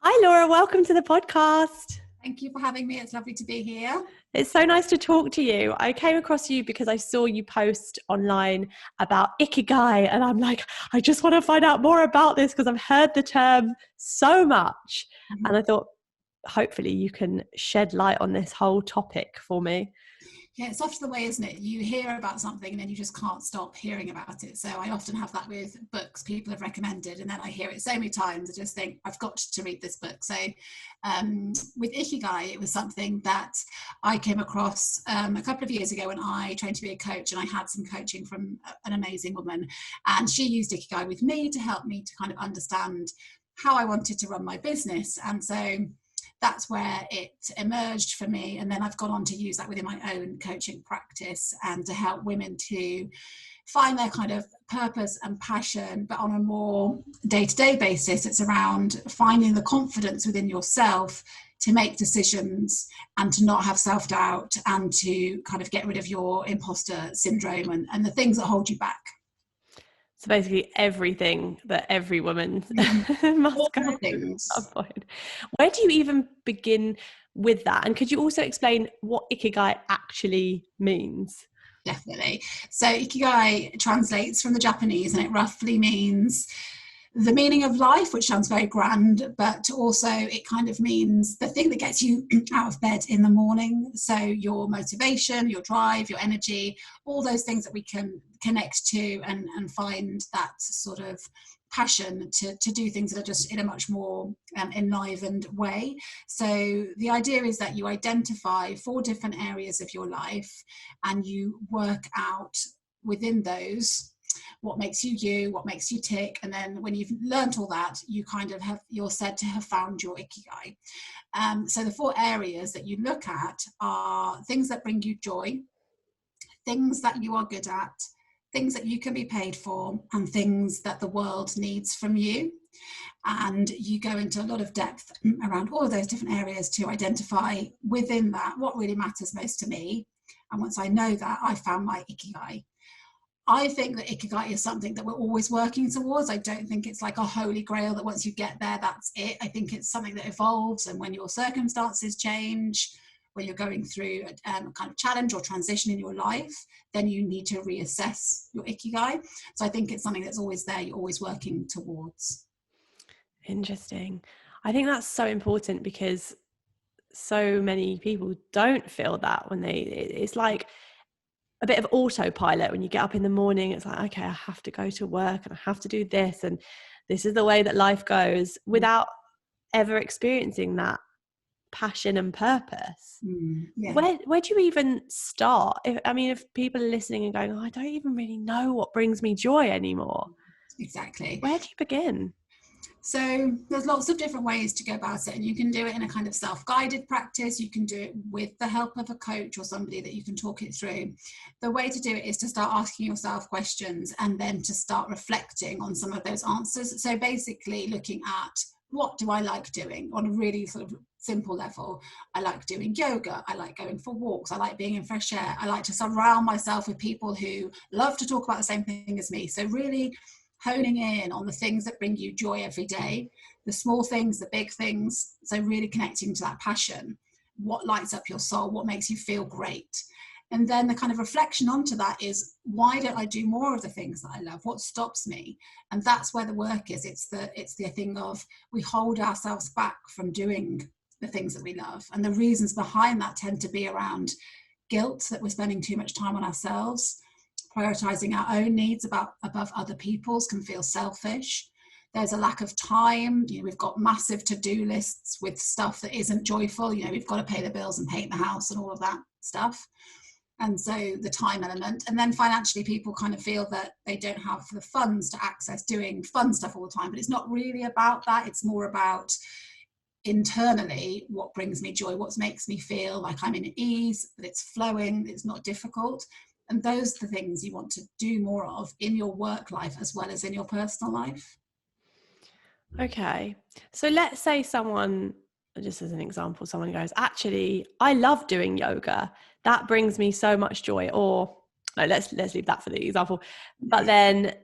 Hi, Laura. Welcome to the podcast. Thank you for having me. It's lovely to be here. It's so nice to talk to you. I came across you because I saw you post online about Ikigai, and I'm like, I just want to find out more about this because I've heard the term so much. And I thought, hopefully you can shed light on this whole topic for me. Yeah, it's often the way, isn't it? You hear about something and then you just can't stop hearing about it. So I often have that with books people have recommended, and then I hear it so many times, I just think, I've got to read this book. So with Ikigai, it was something that I came across a couple of years ago when I trained to be a coach, and I had some coaching from an amazing woman. And she used Ikigai with me to help me to kind of understand how I wanted to run my business. And so that's where it emerged for me. And then I've gone on to use that within my own coaching practice and to help women to find their kind of purpose and passion, but on a more day-to-day basis. It's around finding the confidence within yourself to make decisions and to not have self-doubt and to kind of get rid of your imposter syndrome and the things that hold you back. So basically everything that every woman must go through at some point. Where do you even begin with that? And could you also explain what Ikigai actually means? Definitely. So Ikigai translates from the Japanese, and it roughly means the meaning of life, which sounds very grand, but also it kind of means the thing that gets you out of bed in the morning. So your motivation, your drive, your energy, all those things that we can connect to and find that sort of passion to do things that are just in a much more enlivened way. So the idea is that you identify 4 different areas of your life and you work out within those what makes you you, what makes you tick. And then when you've learned all that, you kind of you're said to have found your Ikigai. So the 4 areas that you look at are things that bring you joy, things that you are good at, things that you can be paid for, and things that the world needs from you. And you go into a lot of depth around all of those different areas to identify within that what really matters most to me. And once I know that, I found my Ikigai. I think that Ikigai is something that we're always working towards. I don't think it's like a holy grail that once you get there, that's it. I think it's something that evolves, and when your circumstances change, when you're going through a kind of challenge or transition in your life, then you need to reassess your Ikigai. So I think it's something that's always there, you're always working towards. Interesting. I think that's so important because so many people don't feel that when it's like a bit of autopilot when you get up in the morning. It's like, okay, I have to go to work and I have to do this, and this is the way that life goes, without ever experiencing that passion and purpose. Yeah. Where do you even start? If people are listening and going, oh, I don't even really know what brings me joy anymore. Exactly. Where do you begin? So there's lots of different ways to go about it, and you can do it in a kind of self-guided practice. You can do it with the help of a coach or somebody that you can talk it through. The way to do it is to start asking yourself questions and then to start reflecting on some of those answers. So basically looking at, what do I like doing on a really sort of simple level? I like doing yoga. I like going for walks. I like being in fresh air. I like to surround myself with people who love to talk about the same thing as me. So really honing in on the things that bring you joy every day, the small things, the big things. So really connecting to that passion, what lights up your soul, what makes you feel great. And then the kind of reflection onto that is, why don't I do more of the things that I love? What stops me? And that's where the work is. It's the thing of, we hold ourselves back from doing the things that we love. And the reasons behind that tend to be around guilt, that we're spending too much time on ourselves. Prioritizing our own needs above other people's can feel selfish. There's a lack of time. We've got massive to-do lists with stuff that isn't joyful. We've got to pay the bills and paint the house and all of that stuff. And so the time element. And then financially, people kind of feel that they don't have the funds to access doing fun stuff all the time. But it's not really about that. It's more about internally, what brings me joy, what makes me feel like I'm in ease, that it's flowing, it's not difficult. And those are the things you want to do more of in your work life as well as in your personal life. Okay. So let's say someone, just as an example, someone goes, actually, I love doing yoga. That brings me so much joy. Or no, let's leave that for the example. But then,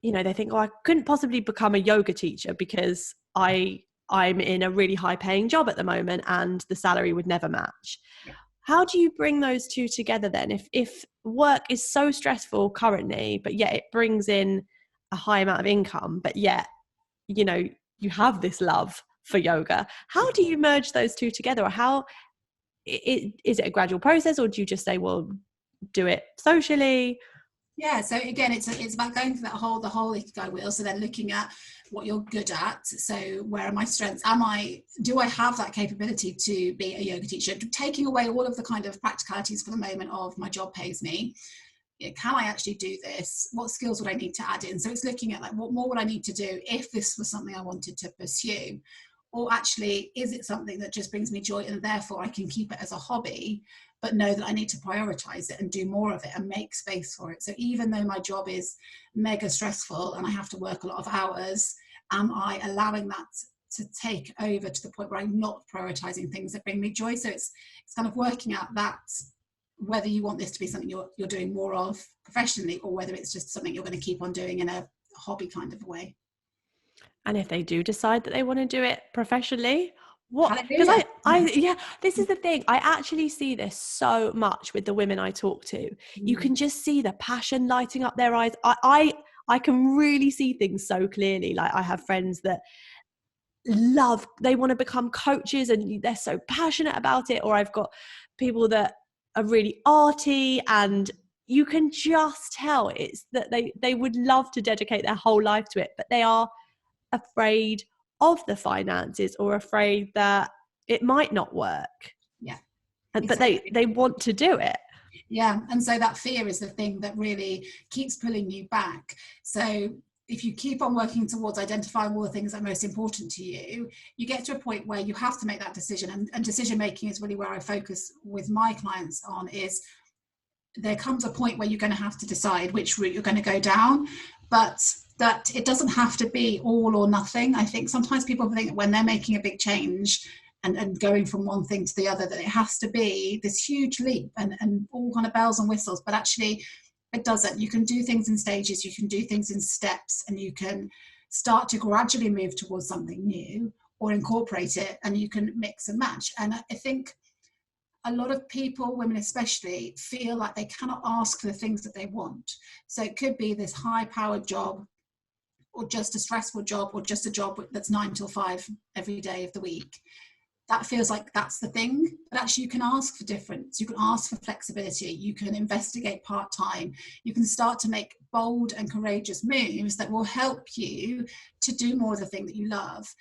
they think, oh, I couldn't possibly become a yoga teacher because I I'm in a really high paying job at the moment and the salary would never match. Yeah. How do you bring those two together then? If work is so stressful currently, but yet it brings in a high amount of income, but yet, you know, you have this love for yoga, how do you merge those two together? Or how is it a gradual process, or do you just say, well, do it socially? Yeah, so again, it's about going through the whole Ikigai wheel. So then looking at what you're good at. So where are my strengths? Do I have that capability to be a yoga teacher? Taking away all of the kind of practicalities for the moment of my job pays me. Can I actually do this? What skills would I need to add in? So it's looking at like, what more would I need to do if this was something I wanted to pursue? Or actually, is it something that just brings me joy and therefore I can keep it as a hobby, but know that I need to prioritize it and do more of it and make space for it? So even though my job is mega stressful and I have to work a lot of hours, am I allowing that to take over to the point where I'm not prioritizing things that bring me joy? So it's kind of working out that whether you want this to be something you're doing more of professionally, or whether it's just something you're going to keep on doing in a hobby kind of way. And if they do decide that they want to do it professionally, what? Because Hallelujah. yeah, this is the thing. I actually see this so much with the women I talk to. You can just see the passion lighting up their eyes. I can really see things so clearly. Like, I have friends that they want to become coaches and they're so passionate about it. Or I've got people that are really arty, and you can just tell it's that they would love to dedicate their whole life to it, but they are afraid of the finances or afraid that it might not work. Yeah, But exactly. they want to do it. Yeah, and so that fear is the thing that really keeps pulling you back. So if you keep on working towards identifying all the things that are most important to you, you get to a point where you have to make that decision. And decision making is really where I focus with my clients on, is there comes a point where you're going to have to decide which route you're going to go down, but that it doesn't have to be all or nothing. I think sometimes people think that when they're making a big change and going from one thing to the other, that it has to be this huge leap and all kind of bells and whistles, but actually it doesn't. You can do things in stages, you can do things in steps, and you can start to gradually move towards something new or incorporate it, and you can mix and match. And I think a lot of people, women especially, feel like they cannot ask for the things that they want. So it could be this high-powered job, or just a stressful job, or just a job that's 9 till 5 every day of the week. That feels like that's the thing, but actually you can ask for difference. You can ask for flexibility. You can investigate part-time. You can start to make bold and courageous moves that will help you to do more of the thing that you love.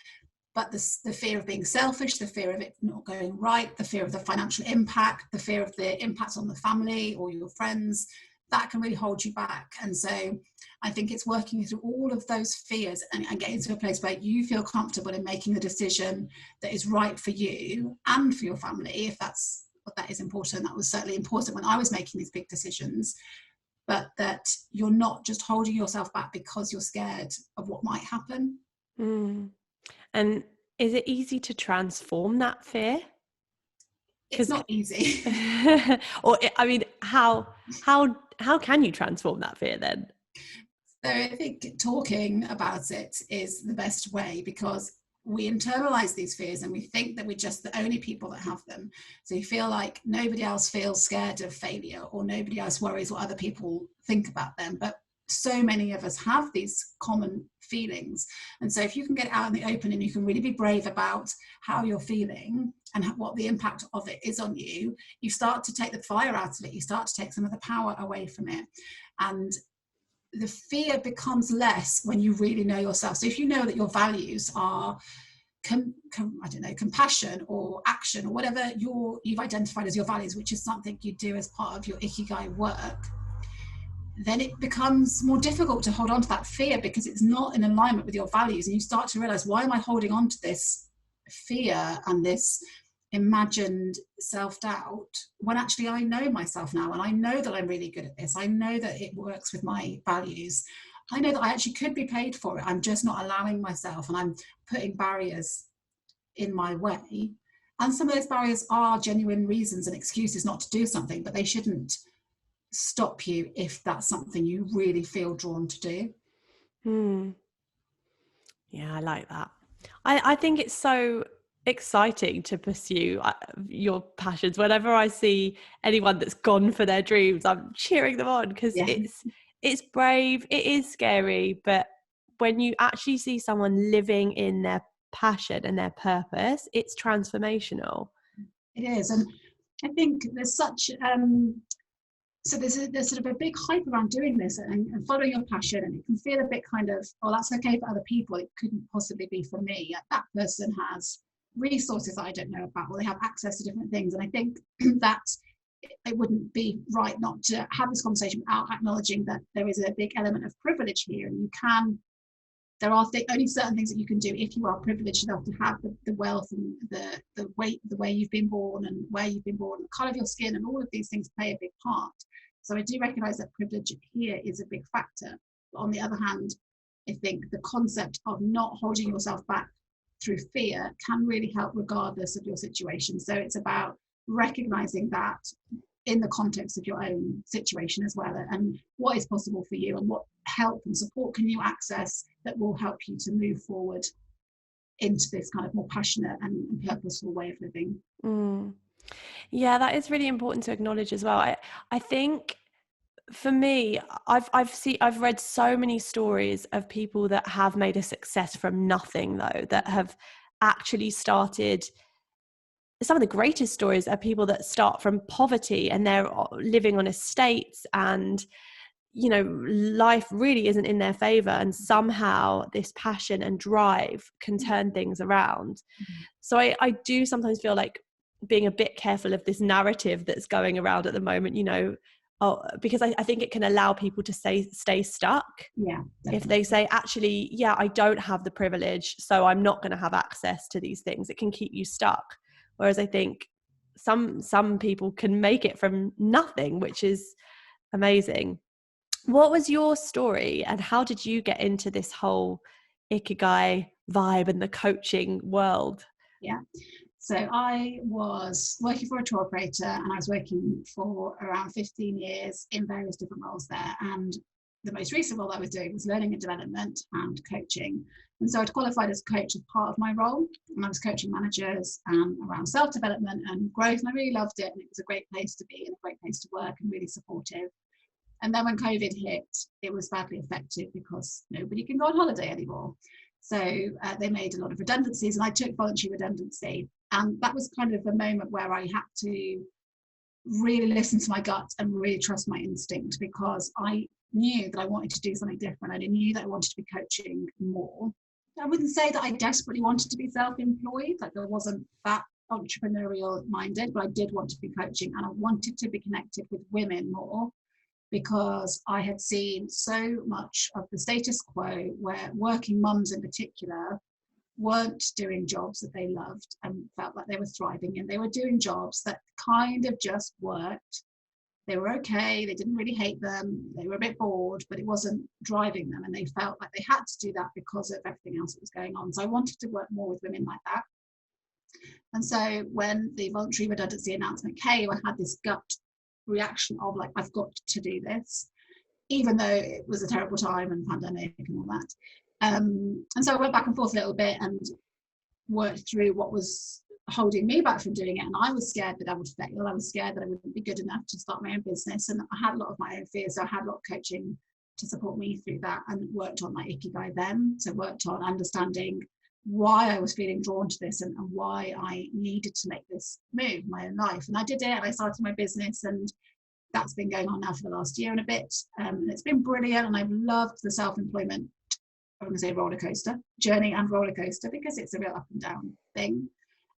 But the fear of being selfish, the fear of it not going right, the fear of the financial impact, the fear of the impacts on the family or your friends, that can really hold you back. And so I think it's working through all of those fears and getting to a place where you feel comfortable in making the decision that is right for you and for your family, if that's what that is important. That was certainly important when I was making these big decisions, but that you're not just holding yourself back because you're scared of what might happen. And is it easy to transform that fear? It's not easy. Or I mean, how can you transform that fear then? So I think talking about it is the best way, because we internalize these fears and we think that we're just the only people that have them. So you feel like nobody else feels scared of failure, or nobody else worries what other people think about them. But so many of us have these common feelings. And so if you can get out in the open and you can really be brave about how you're feeling and what the impact of it is on you, you start to take the fire out of it. You start to take some of the power away from it. And the fear becomes less when you really know yourself. So if you know that your values are compassion or action or whatever you've identified as your values, which is something you do as part of your Ikigai work, then it becomes more difficult to hold on to that fear because it's not in alignment with your values. And you start to realize, why am I holding on to this fear and this imagined self-doubt when actually I know myself now, and I know that I'm really good at this. I know that it works with my values. I know that I actually could be paid for it. I'm just not allowing myself, and I'm putting barriers in my way. And some of those barriers are genuine reasons and excuses not to do something, but they shouldn't stop you if that's something you really feel drawn to do. Yeah, I like that. I think it's so exciting to pursue your passions. Whenever I see anyone that's gone for their dreams, I'm cheering them on, because Yeah, it's brave, it is scary, but when you actually see someone living in their passion and their purpose, it's transformational. it is. And I think there's such so there's sort of a big hype around doing this and following your passion, and it can feel a bit kind of, oh, that's okay for other people, it couldn't possibly be for me. That person has resources that I don't know about, or they have access to different things. And I think that it wouldn't be right not to have this conversation without acknowledging that there is a big element of privilege here, and you can, there are only certain things that you can do if you are privileged enough to have the wealth and the way you've been born and where you've been born, the colour of your skin, and all of these things play a big part. So I do recognise that privilege here is a big factor. But on the other hand, I think the concept of not holding yourself back through fear can really help regardless of your situation. So it's about recognising that in the context of your own situation as well, and what is possible for you, and what help and support can you access that will help you to move forward into this kind of more passionate and purposeful way of living. Mm. Yeah, that is really important to acknowledge as well. I think for me, I've read so many stories of people that have made a success from nothing, though, that have actually started. Some of the greatest stories are people that start from poverty and they're living on estates, and life really isn't in their favor, and somehow this passion and drive can turn things around. So I do sometimes feel like being a bit careful of this narrative that's going around at the moment, because I think it can allow people to stay stuck. Yeah, If definitely. they say, actually, yeah, I don't have the privilege, so I'm not going to have access to these things, it can keep you stuck. Whereas I think some people can make it from nothing, which is amazing. What was your story, and how did you get into this whole Ikigai vibe and the coaching world? Yeah. So I was working for a tour operator, and I was working for around 15 years in various different roles there. And the most recent role I was doing was learning and development and coaching. And so I'd qualified as a coach as part of my role, and I was coaching managers around self-development and growth. And I really loved it. And it was a great place to be and a great place to work, and really supportive. And then when COVID hit, it was badly affected because nobody can go on holiday anymore. So they made a lot of redundancies, and I took voluntary redundancy. And that was kind of a moment where I had to really listen to my gut and really trust my instinct, because I knew that I wanted to do something different. I knew that I wanted to be coaching more. I wouldn't say that I desperately wanted to be self-employed, like there wasn't that entrepreneurial minded, but I did want to be coaching, and I wanted to be connected with women more, because I had seen so much of the status quo where working mums in particular weren't doing jobs that they loved and felt like they were thriving in. They were doing jobs that kind of just worked. They were okay, they didn't really hate them, they were a bit bored, but it wasn't driving them, and they felt like they had to do that because of everything else that was going on. So I wanted to work more with women like that. And so when the voluntary redundancy announcement came, I had this gut reaction of like, I've got to do this, even though it was a terrible time and pandemic and all that. And so I went back and forth a little bit and worked through what was holding me back from doing it. And I was scared that I would fail. I was scared that I wouldn't be good enough to start my own business. And I had a lot of my own fears. So I had a lot of coaching to support me through that, and worked on my Ikigai then. So worked on understanding why I was feeling drawn to this, and why I needed to make this move in my own life. And I did it, and I started my business, and that's been going on now for the last year and a bit. And it's been brilliant, and I've loved the self-employment, I'm going to say roller coaster journey and roller coaster, because it's a real up and down thing.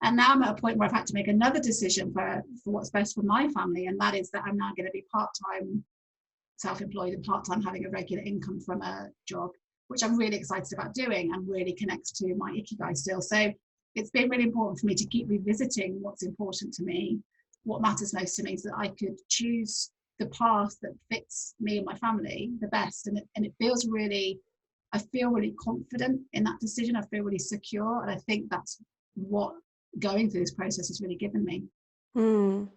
And now I'm at a point where I've had to make another decision for what's best for my family, and that is that I'm now going to be part-time self-employed and part-time having a regular income from a job, which I'm really excited about doing and really connects to my Ikigai still. So it's been really important for me to keep revisiting what's important to me, what matters most to me, so that I could choose the path that fits me and my family the best. And it feels really, I feel really confident in that decision. I feel really secure. And I think that's what going through this process has really given me. Mm.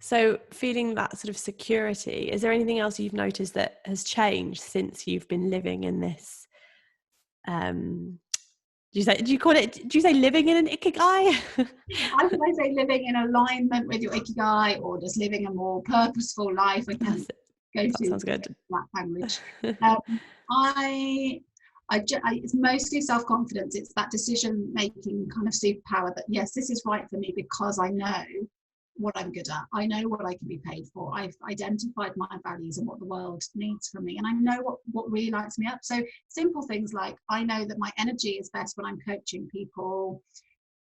So feeling that sort of security, is there anything else you've noticed that has changed since you've been living in this Do you call it, do you say living in an Ikigai? I would say living in alignment with your Ikigai, or just living a more purposeful life. We can go That through sounds good. that language. I, it's mostly self-confidence. It's that decision-making kind of superpower that, yes, this is right for me because I know what I'm good at. I know what I can be paid for. I've identified my values and what the world needs from me. And I know what really lights me up. So simple things like, I know that my energy is best when I'm coaching people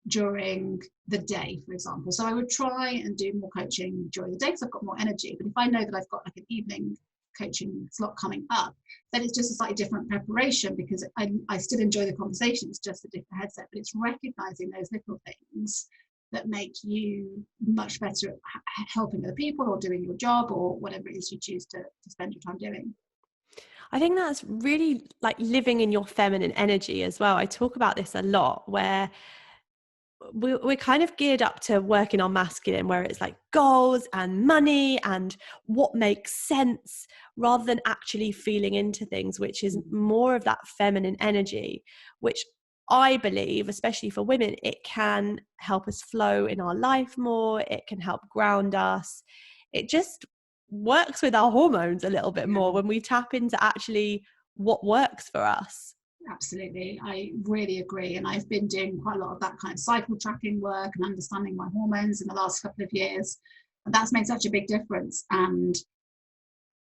during the day, for example. So I would try and do more coaching during the day because I've got more energy. But if I know that I've got like an evening coaching slot coming up, then it's just a slightly different preparation because I still enjoy the conversation. It's just a different headset, but it's recognizing those little things that make you much better at helping other people or doing your job or whatever it is you choose to spend your time doing. I think that's really like living in your feminine energy as well. I talk about this a lot, where we're kind of geared up to working on masculine, where it's like goals and money and what makes sense, rather than actually feeling into things, which is more of that feminine energy, which I believe, especially for women, it can help us flow in our life more. It can help ground us. It just works with our hormones a little bit more when we tap into actually what works for us. Absolutely, I really agree. And I've been doing quite a lot of that kind of cycle tracking work and understanding my hormones in the last couple of years. And that's made such a big difference. And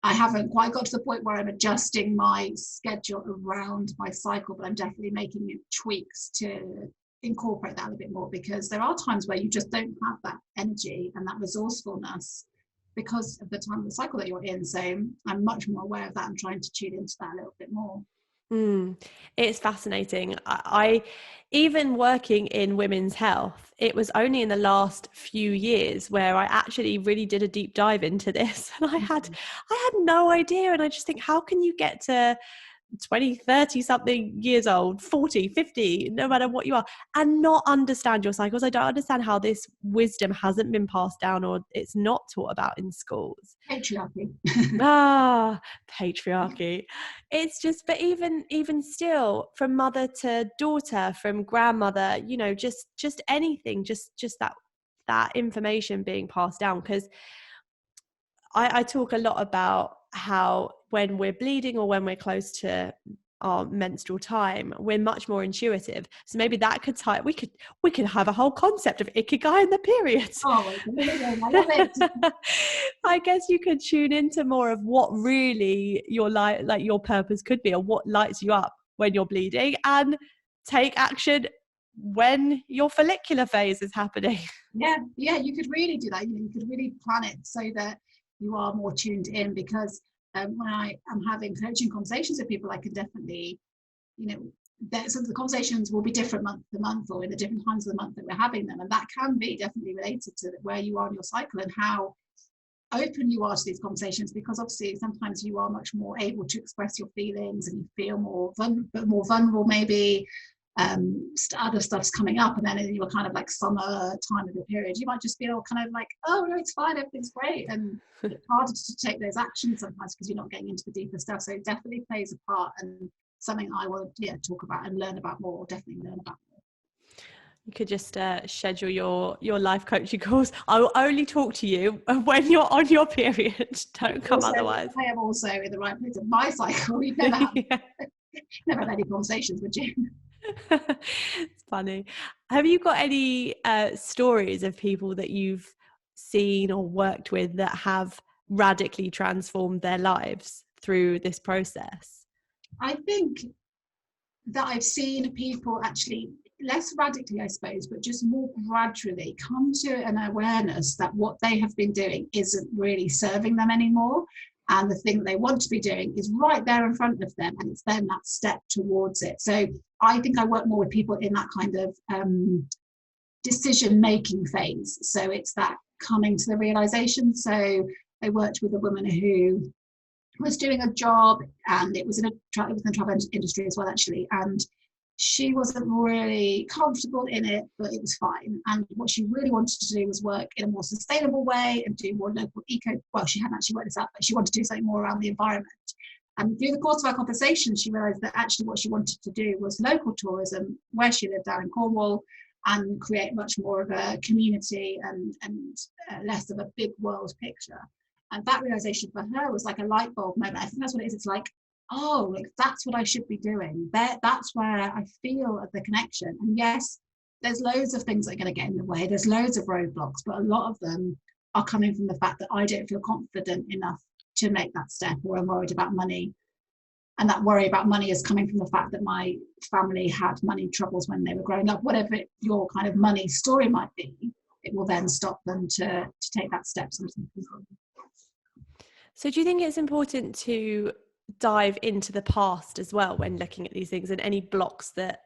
I haven't quite got to the point where I'm adjusting my schedule around my cycle, but I'm definitely making tweaks to incorporate that a bit more, because there are times where you just don't have that energy and that resourcefulness because of the time of the cycle that you're in. So I'm much more aware of that and trying to tune into that a little bit more. It's fascinating. I even working in women's health, it was only in the last few years where I actually really did a deep dive into this, and I had no idea. And I just think, how can you get to 20, 30 something years old, 40, 50, no matter what you are, and not understand your cycles? I don't understand how this wisdom hasn't been passed down, or it's not taught about in schools. Patriarchy. Patriarchy. It's just, but even still, from mother to daughter, from grandmother, just anything, just that information being passed down. Because I talk a lot about how when we're bleeding or when we're close to our menstrual time, we're much more intuitive. So maybe that could we could have a whole concept of Ikigai in the periods. Oh, I love it. I guess you could tune into more of what really your like your purpose could be, or what lights you up when you're bleeding, and take action when your follicular phase is happening. Yeah, you could really do that. You could really plan it so that you are more tuned in, because when I am having coaching conversations with people, I can definitely, some of the conversations will be different month to month or in the different times of the month that we're having them. And that can be definitely related to where you are in your cycle and how open you are to these conversations, because obviously sometimes you are much more able to express your feelings and you feel more vulnerable maybe. Other stuff's coming up, and then in your kind of like summer time of the period, you might just feel kind of like, oh no, it's fine, everything's great, and it's harder to take those actions sometimes because you're not getting into the deeper stuff. So it definitely plays a part, and something I will talk about and learn about more. Definitely learn about more. You could just schedule your life coaching calls. I will only talk to you when you're on your period. Don't come otherwise. I am also in the right place of my cycle. You'd never have never had any conversations, would you? It's funny. Have you got any stories of people that you've seen or worked with that have radically transformed their lives through this process? I think that I've seen people actually less radically, I suppose, but just more gradually come to an awareness that what they have been doing isn't really serving them anymore. And the thing they want to be doing is right there in front of them, and it's then that step towards it. So I think I work more with people in that kind of decision-making phase. So it's that coming to the realization. So I worked with a woman who was doing a job, and it was in the travel industry as well, actually, and she wasn't really comfortable in it, but it was fine. And what she really wanted to do was work in a more sustainable way and do more local she hadn't actually worked this out, but she wanted to do something more around the environment. And through the course of our conversation, she realised that actually what she wanted to do was local tourism, where she lived down in Cornwall, and create much more of a community and less of a big world picture. And that realisation for her was like a light bulb moment. I think that's what it is. It's like, oh, like that's what I should be doing. That's where I feel the connection. And yes, there's loads of things that are going to get in the way. There's loads of roadblocks, but a lot of them are coming from the fact that I don't feel confident enough to make that step, or I'm worried about money. And that worry about money is coming from the fact that my family had money troubles when they were growing up. Whatever your kind of money story might be, it will then stop them to take that step. So do you think it's important to dive into the past as well when looking at these things, and any blocks that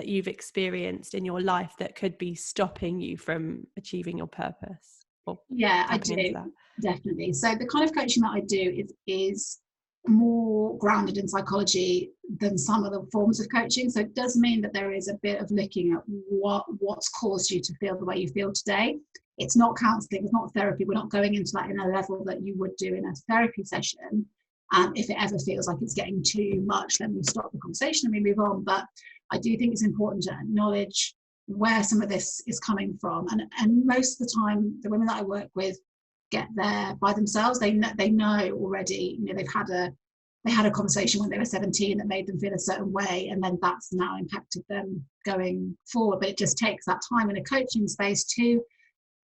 you've experienced in your life that could be stopping you from achieving your purpose? Yeah, I do, definitely. So the kind of coaching that I do is more grounded in psychology than some of the forms of coaching. So it does mean that there is a bit of looking at what's caused you to feel the way you feel today. It's not counselling, it's not therapy. We're not going into that in a level that you would do in a therapy session. And if it ever feels like it's getting too much, then we stop the conversation and we move on. But I do think it's important to acknowledge where some of this is coming from. And most of the time, the women that I work with get there by themselves. They know already, they've had a conversation when they were 17 that made them feel a certain way, and then that's now impacted them going forward. But it just takes that time in a coaching space to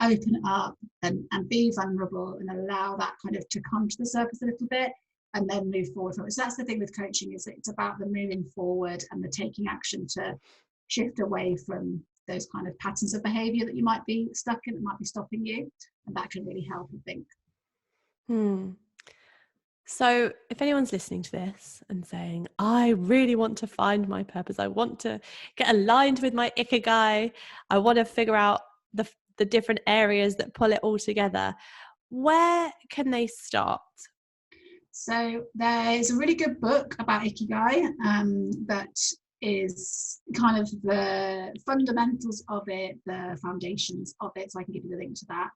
open up and be vulnerable and allow that kind of to come to the surface a little bit, and then move forward from it. So that's the thing with coaching, is it's about the moving forward and the taking action to shift away from those kind of patterns of behavior that you might be stuck in, that might be stopping you. And that can really help, I think. So if anyone's listening to this and saying, I really want to find my purpose, I want to get aligned with my Ikigai, I want to figure out the different areas that pull it all together, where can they start? So there's a really good book about Ikigai that is kind of the fundamentals of it, the foundations of it. So I can give you the link to that.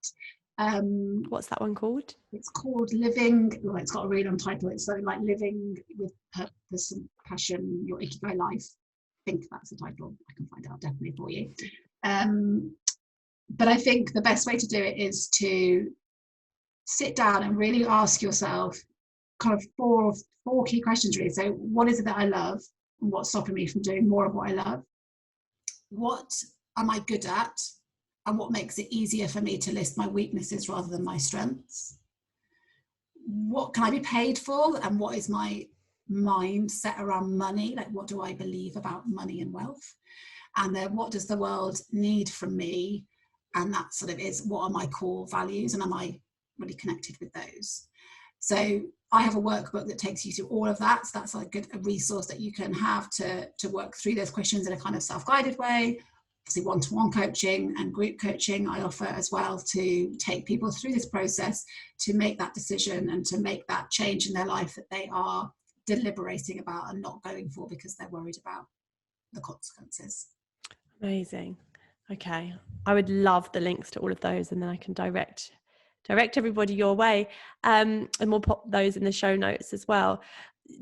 What's that one called? It's called Living, well, it's got a really long title. It's something like Living with Purpose and Passion, Your Ikigai Life. I think that's the title. I can find out definitely for you. But I think the best way to do it is to sit down and really ask yourself kind of four key questions, really. So what is it that I love, and what's stopping me from doing more of what I love? What am I good at, and what makes it easier for me to list my weaknesses rather than my strengths? What can I be paid for, and what is my mindset around money? Like, what do I believe about money and wealth? And then what does the world need from me? And that sort of is, what are my core values, and am I really connected with those? So I have a workbook that takes you through all of that. So that's like a resource that you can have to work through those questions in a kind of self-guided way. Obviously, one-to-one coaching and group coaching I offer as well, to take people through this process to make that decision and to make that change in their life that they are deliberating about and not going for because they're worried about the consequences. Amazing. Okay. I would love the links to all of those, and then I can direct everybody your way. And we'll pop those in the show notes as well.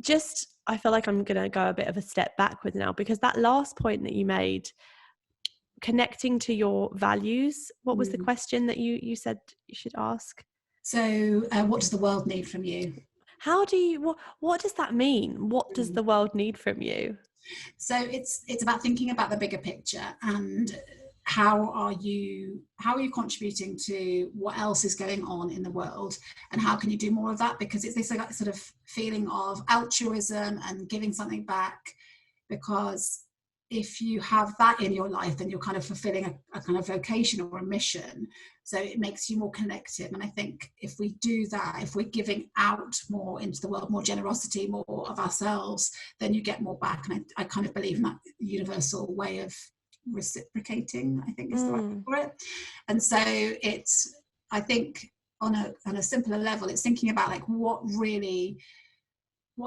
Just, I feel like I'm going to go a bit of a step backwards now, because that last point that you made, connecting to your values, what was the question that you said you should ask? So what does the world need from you? How do you, what does that mean? What does the world need from you? So it's about thinking about the bigger picture, and how are you contributing to what else is going on in the world, and how can you do more of that? Because it's this like sort of feeling of altruism and giving something back, because if you have that in your life, then you're kind of fulfilling a kind of vocation or a mission. So it makes you more connected. And I think if we do that, if we're giving out more into the world, more generosity, more of ourselves, then you get more back. And I kind of believe in that universal way of reciprocating, I think is the right word for it. And so it's, I think on a simpler level, it's thinking about like what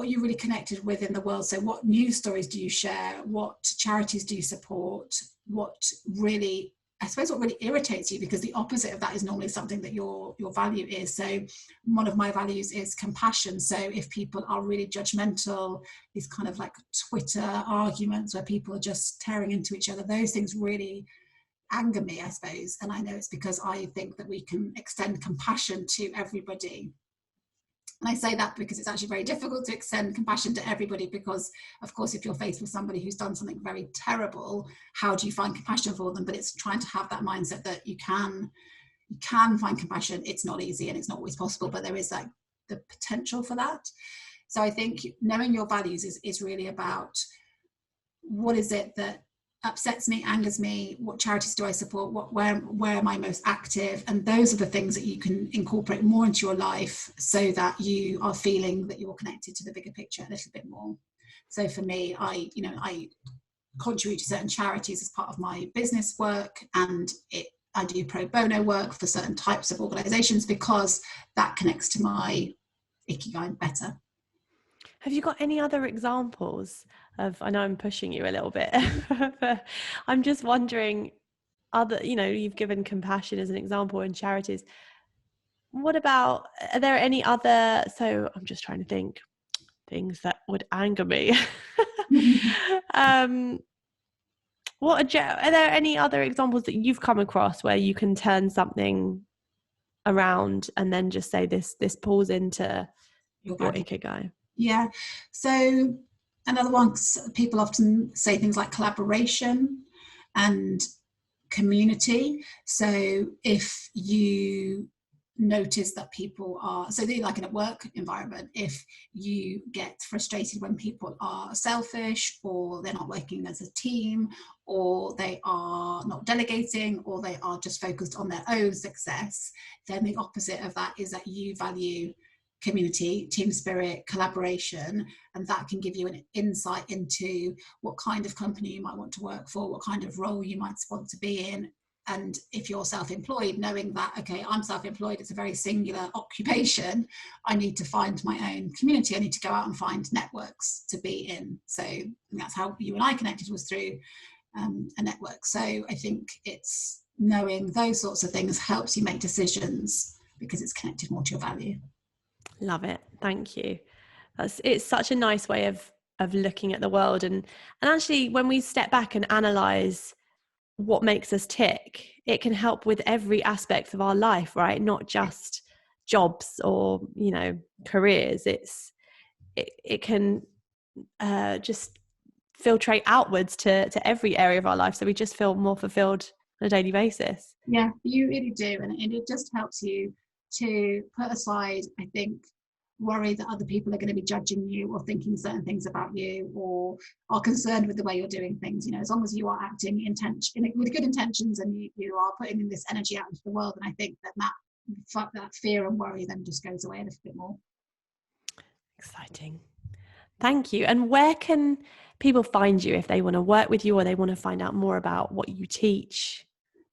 are you really connected with in the world? So what news stories do you share? What charities do you support? What really I suppose what really irritates you, because the opposite of that is normally something that your value is. So one of my values is compassion. So if people are really judgmental, these kind of like Twitter arguments where people are just tearing into each other, those things really anger me, I suppose. And I know it's because I think that we can extend compassion to everybody. And I say that because it's actually very difficult to extend compassion to everybody, because, of course, if you're faced with somebody who's done something very terrible, how do you find compassion for them? But it's trying to have that mindset that you can find compassion. It's not easy and it's not always possible, but there is like the potential for that. So I think knowing your values is really about what is it that upsets me, angers me, what charities do I support, where am I most active, and those are the things that you can incorporate more into your life so that you are feeling that you're connected to the bigger picture a little bit more. So for me, I contribute to certain charities as part of my business work, and I do pro bono work for certain types of organizations because that connects to my Ikigai better. Have you got any other examples of, I know I'm pushing you a little bit, but I'm just wondering, you've given compassion as an example in charities. What about, are there any other, so I'm just trying to think, things that would anger me. Are there any other examples that you've come across where you can turn something around and then just say this pulls into your Ikigai? Yeah. So another one, people often say things like collaboration and community. So if you notice that people are, so like in a work environment, if you get frustrated when people are selfish, or they're not working as a team, or they are not delegating, or they are just focused on their own success, then the opposite of that is that you value community, team spirit, collaboration, and that can give you an insight into what kind of company you might want to work for, what kind of role you might want to be in. And if you're self-employed, knowing that, okay, I'm self-employed, it's a very singular occupation, I need to find my own community, I need to go out and find networks to be in. So that's how you and I connected, was through a network. So I think it's knowing those sorts of things helps you make decisions because it's connected more to your value. Love it. Thank you. It's such a nice way of looking at the world. And actually, when we step back and analyze what makes us tick, it can help with every aspect of our life, right? Not just jobs or, careers. It can just filtrate outwards to every area of our life. So we just feel more fulfilled on a daily basis. Yeah, you really do. And it just helps you to put aside, I think, worry that other people are going to be judging you or thinking certain things about you, or are concerned with the way you're doing things. As long as you are acting with good intentions, and you are putting this energy out into the world, and I think that fear and worry then just goes away a little bit more. Exciting. Thank you. And where can people find you if they want to work with you or they want to find out more about what you teach?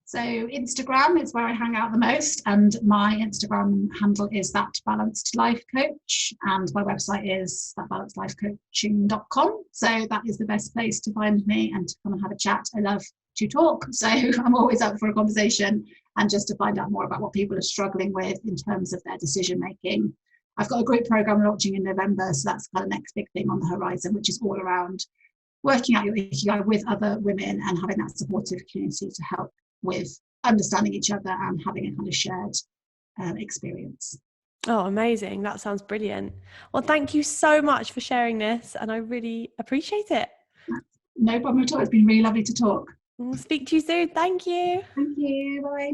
So Instagram is where I hang out the most, and my Instagram handle is That Balanced Life Coach, and my website is thatbalanceedlifecoaching.com. So that is the best place to find me and to come and have a chat. I love to talk, so I'm always up for a conversation and just to find out more about what people are struggling with in terms of their decision making. I've got a group program launching in November, so that's kind of the next big thing on the horizon, which is all around working out your Ikigai with other women and having that supportive community to help with understanding each other and having a kind of shared experience. Oh, amazing. That sounds brilliant. Well, thank you so much for sharing this, and I really appreciate it. No problem at all. It's been really lovely to talk. We'll speak to you soon. Thank you. Thank you. Bye.